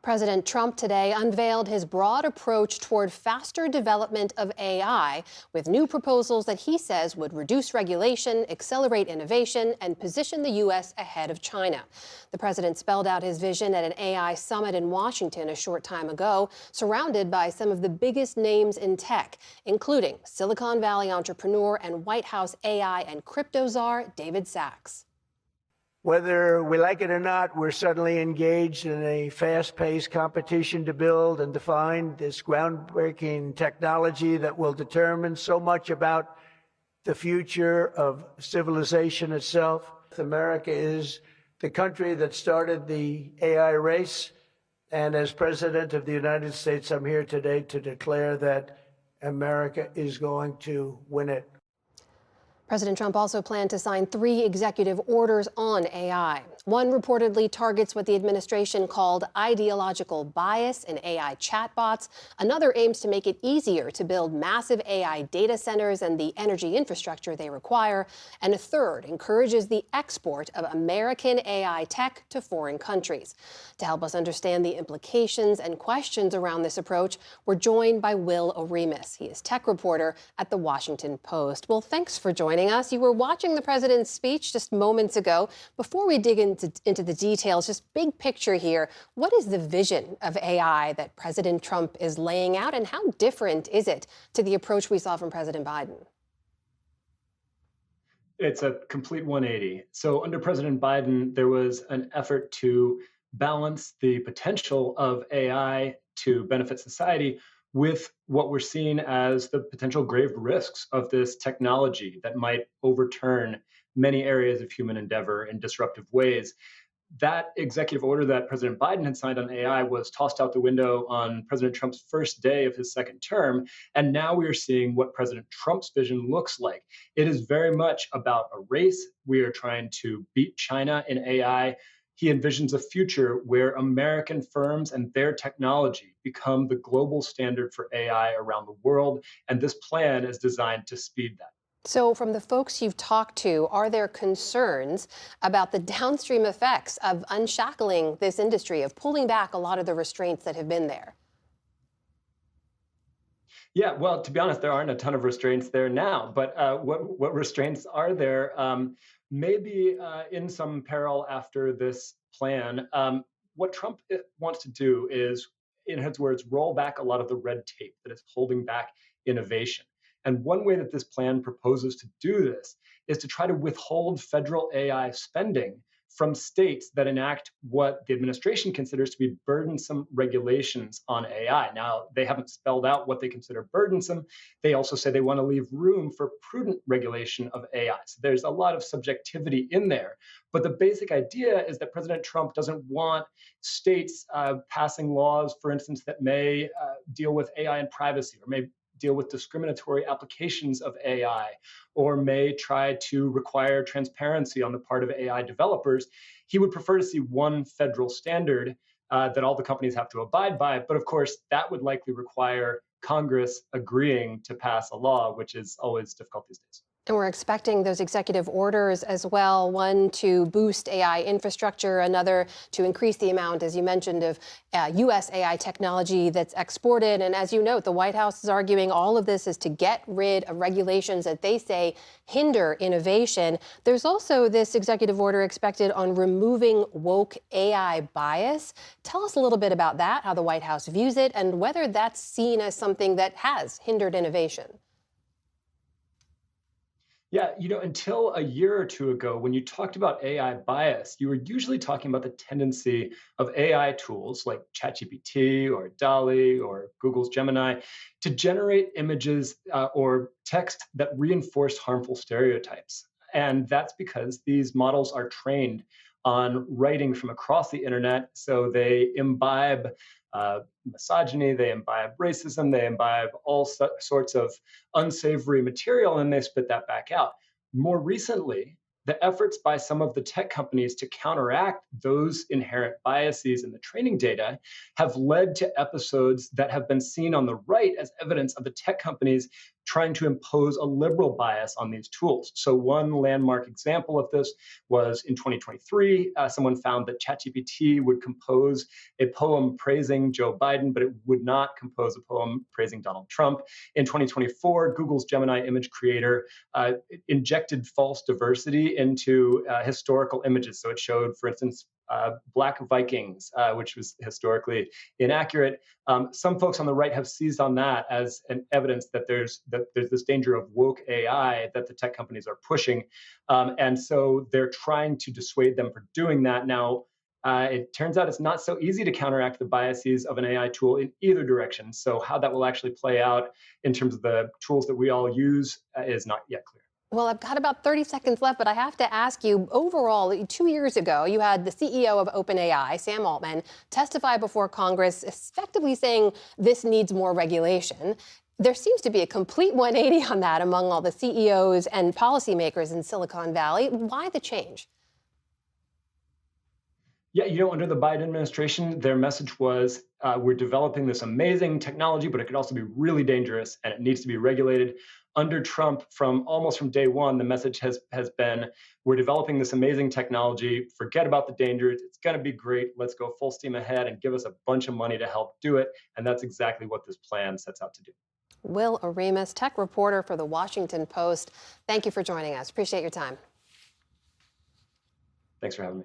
President Trump today unveiled his broad approach toward faster development of AI, with new proposals that he says would reduce regulation, accelerate innovation, and position the U.S. ahead of China. The president spelled out his vision at an AI summit in Washington a short time ago, surrounded by some of the biggest names in tech, including Silicon Valley entrepreneur and White House AI and crypto czar David Sachs. Whether we like it or not, we're suddenly engaged in a fast-paced competition to build and define this groundbreaking technology that will determine so much about the future of civilization itself. America is the country that started the AI race, and as President of the United States, I'm here today to declare that America is going to win it. President Trump also planned to sign 3 executive orders on AI. One reportedly targets what the administration called ideological bias in AI chatbots. Another aims to make it easier to build massive AI data centers and the energy infrastructure they require. And a third encourages the export of American AI tech to foreign countries. To help us understand the implications and questions around this approach, we're joined by Will Oremus. He is tech reporter at The Washington Post. Well, thanks for joining us. You were watching the president's speech just moments ago. Before we dig into the details, just big picture here, what is the vision of AI that President Trump is laying out, and how different is it to the approach we saw from President Biden? It's a complete 180. So under President Biden, there was an effort to balance the potential of AI to benefit society with what we're seeing as the potential grave risks of this technology that might overturn many areas of human endeavor in disruptive ways. That executive order that President Biden had signed on AI was tossed out the window on President Trump's first day of his second term. And now we are seeing what President Trump's vision looks like. It is very much about a race. We are trying to beat China in AI. He envisions a future where American firms and their technology become the global standard for AI around the world. And this plan is designed to speed that. So from the folks you've talked to, are there concerns about the downstream effects of unshackling this industry, of pulling back a lot of the restraints that have been there? Yeah, well, to be honest, there aren't a ton of restraints there now. But what restraints are there? Maybe in some peril after this plan. What Trump wants to do is, in his words, roll back a lot of the red tape that is holding back innovation. And one way that this plan proposes to do this is to try to withhold federal AI spending from states that enact what the administration considers to be burdensome regulations on AI. Now, they haven't spelled out what they consider burdensome. They also say they want to leave room for prudent regulation of AI. So there's a lot of subjectivity in there. But the basic idea is that President Trump doesn't want states passing laws, for instance, that may deal with AI and privacy, or may deal with discriminatory applications of AI, or may try to require transparency on the part of AI developers. He would prefer to see one federal standard that all the companies have to abide by. But of course, that would likely require Congress agreeing to pass a law, which is always difficult these days. And we're expecting those executive orders as well, one to boost AI infrastructure, another to increase the amount, as you mentioned, of U.S. AI technology that's exported. And as you note, the White House is arguing all of this is to get rid of regulations that they say hinder innovation. There's also this executive order expected on removing woke AI bias. Tell us a little bit about that, how the White House views it, and whether that's seen as something that has hindered innovation. Yeah, until a year or two ago, when you talked about AI bias, you were usually talking about the tendency of AI tools like ChatGPT or DALL-E or Google's Gemini to generate images or text that reinforce harmful stereotypes. And that's because these models are trained on writing from across the internet, so they imbibe misogyny, they imbibe racism, they imbibe all sorts of unsavory material, and they spit that back out. More recently, the efforts by some of the tech companies to counteract those inherent biases in the training data have led to episodes that have been seen on the right as evidence of the tech companies trying to impose a liberal bias on these tools. So one landmark example of this was in 2023, someone found that ChatGPT would compose a poem praising Joe Biden, but it would not compose a poem praising Donald Trump. In 2024, Google's Gemini image creator injected false diversity into historical images. So it showed, for instance, Black Vikings, which was historically inaccurate. Some folks on the right have seized on that as an evidence that there's this danger of woke AI that the tech companies are pushing, and so they're trying to dissuade them from doing that. Now, it turns out it's not so easy to counteract the biases of an AI tool in either direction. So how that will actually play out in terms of the tools that we all use is not yet clear. Well, I've got about 30 seconds left, but I have to ask you, overall, 2 years ago, you had the CEO of OpenAI, Sam Altman, testify before Congress, effectively saying this needs more regulation. There seems to be a complete 180 on that among all the CEOs and policymakers in Silicon Valley. Why the change? Yeah, under the Biden administration, their message was we're developing this amazing technology, but it could also be really dangerous and it needs to be regulated. Under Trump, almost from day one, the message has been we're developing this amazing technology. Forget about the dangers. It's going to be great. Let's go full steam ahead and give us a bunch of money to help do it. And that's exactly what this plan sets out to do. Will Oremus, tech reporter for The Washington Post. Thank you for joining us. Appreciate your time. Thanks for having me.